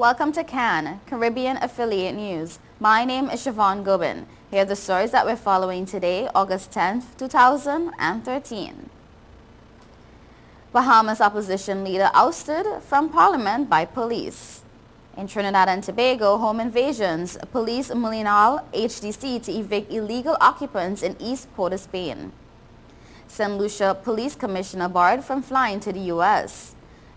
Welcome to CAN, Caribbean Affiliate News. My name is Siobhan Gobin. Here are the stories that we're following today, August 10th, 2013. Bahamas opposition leader ousted from parliament by police. In Trinidad and Tobago, home invasions, police Mulinal HDC to evict illegal occupants in East Port of Spain. St. Lucia Police Commissioner barred from flying to the U.S.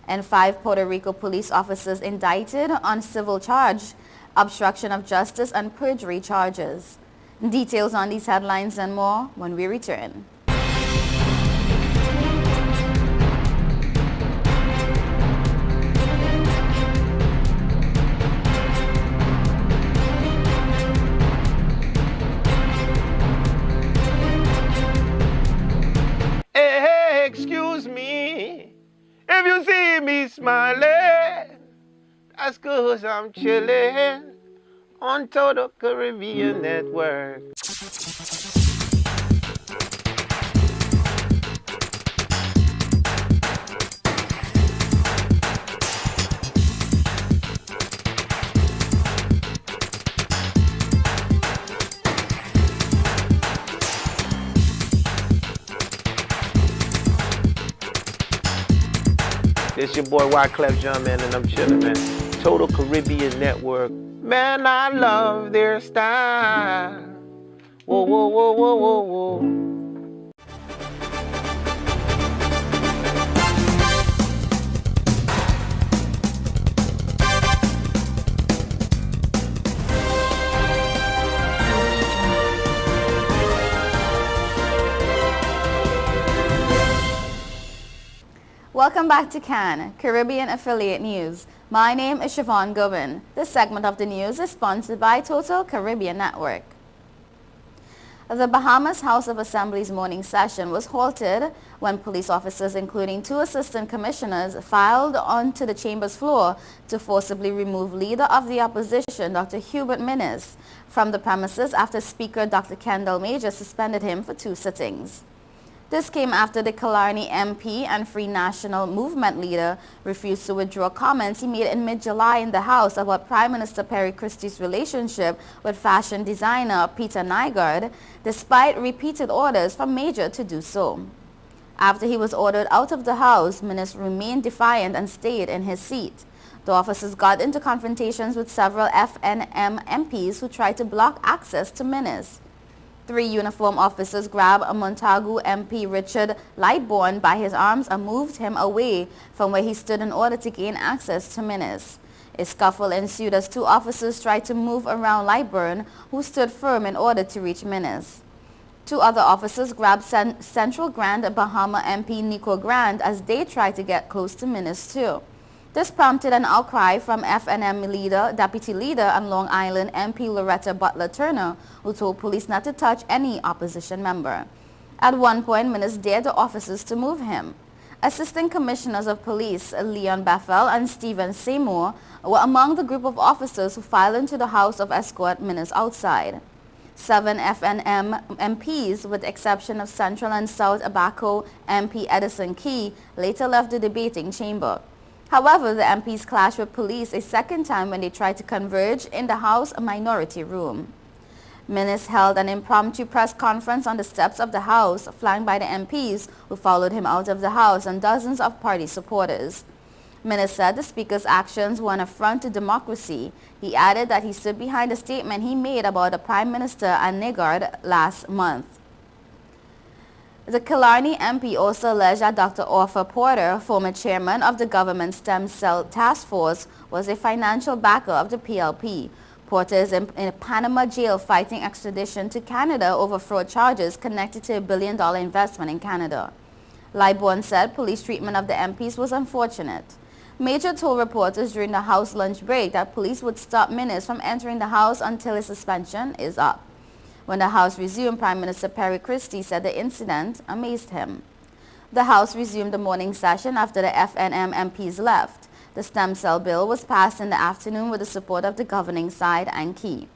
And 5 Puerto Rico police officers indicted on civil charge, obstruction of justice and perjury charges. Details on these headlines and more when we return. Hey, excuse me. If you see me smiling, that's 'cause I'm chilling on Total Caribbean Network. This your boy Wyclef John, man, and I'm chillin', man. Total Caribbean Network. Man, I love their style. Whoa, whoa, whoa, whoa, whoa, whoa. Welcome back to CAN, Caribbean Affiliate News. My name is Siobhan Gobin. This segment of the news is sponsored by Total Caribbean Network. The Bahamas House of Assembly's morning session was halted when police officers, including 2 assistant commissioners, filed onto the chamber's floor to forcibly remove leader of the opposition, Dr. Hubert Minnis, from the premises after Speaker Dr. Kendall Major suspended him for 2 sittings. This came after the Killarney MP and Free National Movement leader refused to withdraw comments he made in mid-July in the House about Prime Minister Perry Christie's relationship with fashion designer Peter Nygaard, despite repeated orders from Major to do so. After he was ordered out of the House, Minnis remained defiant and stayed in his seat. The officers got into confrontations with several FNM MPs who tried to block access to Minnis. 3 uniformed officers grabbed a Montagu MP Richard Lightbourne by his arms and moved him away from where he stood in order to gain access to Minnis. A scuffle ensued as 2 officers tried to move around Lightbourne, who stood firm in order to reach Minnis. 2 other officers grabbed Central Grand Bahama MP Nico Grand as they tried to get close to Minnis too. This prompted an outcry from FNM Deputy Leader and Long Island MP Loretta Butler Turner, who told police not to touch any opposition member. At one point, Minnis dared the officers to move him. Assistant Commissioners of Police Leon Bethel and Stephen Seymour were among the group of officers who filed into the house of escort Minnis outside. 7 FNM MPs, with the exception of Central and South Abaco MP Edison Key, later left the debating chamber. However, the MPs clashed with police a second time when they tried to converge in the House minority room. Minnis held an impromptu press conference on the steps of the House, flanked by the MPs who followed him out of the House and dozens of party supporters. Minnis said the Speaker's actions were an affront to democracy. He added that he stood behind the statement he made about the Prime Minister and Nygaard last month. The Killarney MP also alleged that Dr. Arthur Porter, former chairman of the government stem cell task force, was a financial backer of the PLP. Porter is in a Panama jail fighting extradition to Canada over fraud charges connected to a $1 billion investment in Canada. Lightbourne said police treatment of the MPs was unfortunate. Major told reporters during the House lunch break that police would stop Minnis from entering the House until his suspension is up. When the House resumed, Prime Minister Perry Christie said the incident amazed him. The House resumed the morning session after the FNM MPs left. The stem cell bill was passed in the afternoon with the support of the governing side and Key.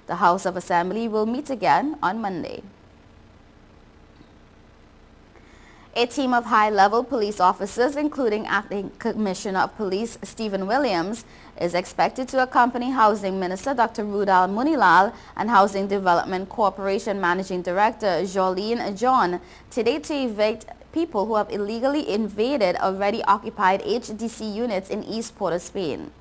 The House of Assembly will meet again on Monday. A team of high-level police officers, including Acting Commissioner of Police Stephen Williams, is expected to accompany Housing Minister Dr. Rudal Munilal and Housing Development Corporation Managing Director Jolene John today to evict people who have illegally invaded already occupied HDC units in East Port-of-Spain.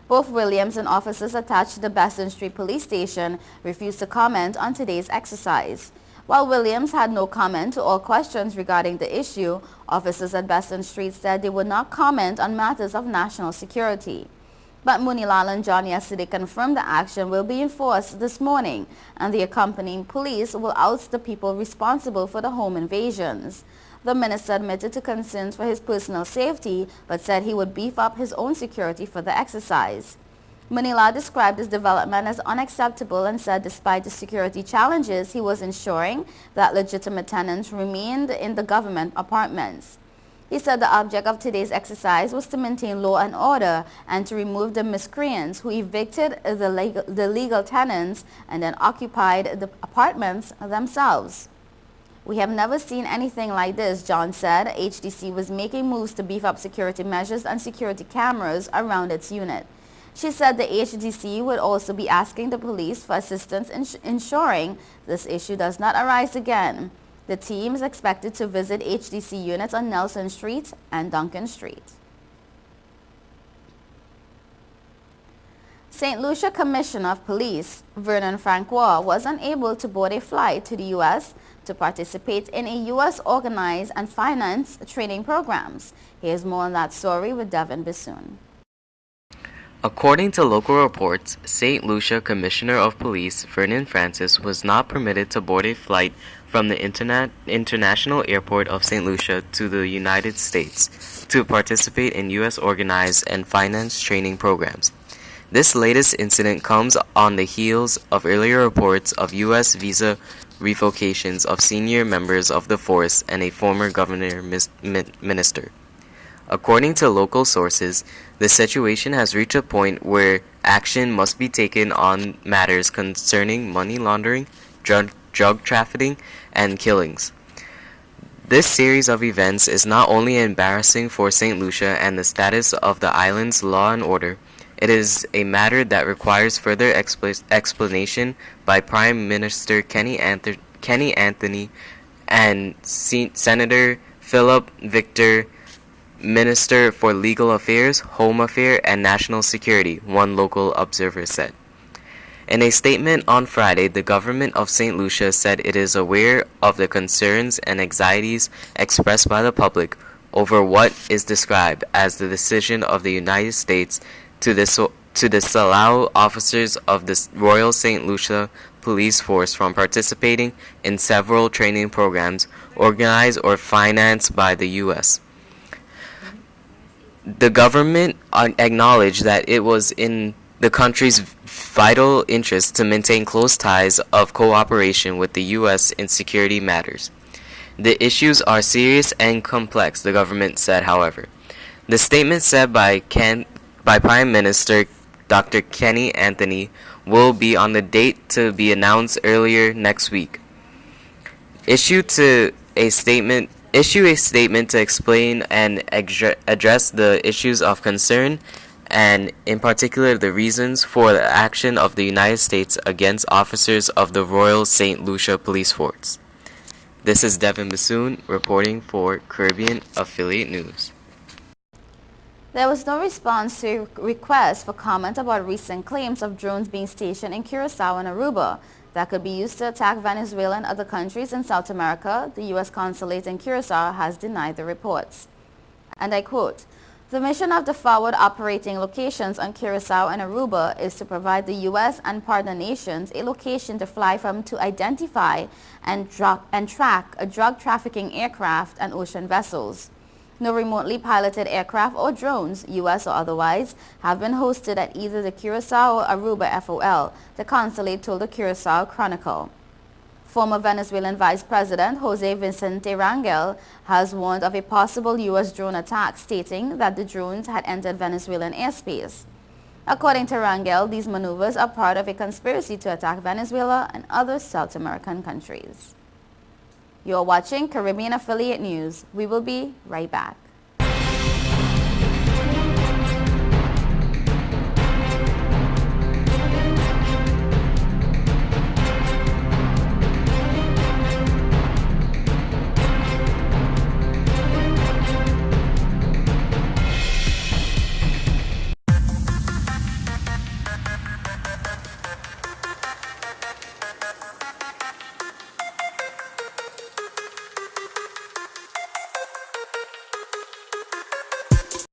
Both Williams and officers attached to the Besson Street Police Station refused to comment on today's exercise. While Williams had no comment to all questions regarding the issue, officers at Besson Street said they would not comment on matters of national security. But Munilal and John yesterday confirmed the action will be enforced this morning and the accompanying police will oust the people responsible for the home invasions. The minister admitted to concerns for his personal safety but said he would beef up his own security for the exercise. Munilal described this development as unacceptable and said despite the security challenges, he was ensuring that legitimate tenants remained in the government apartments. He said the object of today's exercise was to maintain law and order and to remove the miscreants who evicted the legal tenants and then occupied the apartments themselves. "We have never seen anything like this," John said. HDC was making moves to beef up security measures and security cameras around its unit. She said the HDC would also be asking the police for assistance in ensuring this issue does not arise again. The team is expected to visit HDC units on Nelson Street and Duncan Street. St. Lucia Commissioner of Police Vernon Francois was unable to board a flight to the U.S. to participate in a U.S. organized and financed training programs. Here's more on that story with Devin Bissoon. According to local reports, St. Lucia Commissioner of Police Vernon Francis was not permitted to board a flight from the International Airport of St. Lucia to the United States to participate in U.S. organized and financed training programs. This latest incident comes on the heels of earlier reports of U.S. visa revocations of senior members of the force and a former governor minister. According to local sources, the situation has reached a point where action must be taken on matters concerning money laundering, drug trafficking, and killings. This series of events is not only embarrassing for St. Lucia and the status of the island's law and order, it is a matter that requires further explanation by Prime Minister Kenny Anthony and Senator Philip Victor, Minister for Legal Affairs, Home Affairs, and National Security, one local observer said. In a statement on Friday, the government of St. Lucia said it is aware of the concerns and anxieties expressed by the public over what is described as the decision of the United States to disallow officers of the Royal St. Lucia Police Force from participating in several training programs organized or financed by the U.S. The government acknowledged that it was in the country's vital interest to maintain close ties of cooperation with the U.S. in security matters. The issues are serious and complex, the government said, however. The statement said by Prime Minister Dr. Kenny Anthony will be on the date to be announced earlier next week. Issue a statement to explain and address the issues of concern and, in particular, the reasons for the action of the United States against officers of the Royal St. Lucia Police Force. This is Devin Bassoon reporting for Caribbean Affiliate News. There was no response to requests for comment about recent claims of drones being stationed in Curacao and Aruba that could be used to attack Venezuela and other countries in South America. The U.S. consulate in Curacao has denied the reports. And I quote, "The mission of the forward operating locations on Curacao and Aruba is to provide the U.S. and partner nations a location to fly from to identify and track drug trafficking aircraft and ocean vessels. No remotely piloted aircraft or drones, U.S. or otherwise, have been hosted at either the Curacao or Aruba FOL," the consulate told the Curacao Chronicle. Former Venezuelan Vice President Jose Vicente Rangel has warned of a possible U.S. drone attack, stating that the drones had entered Venezuelan airspace. According to Rangel, these maneuvers are part of a conspiracy to attack Venezuela and other South American countries. You're watching Caribbean Affiliate News. We will be right back.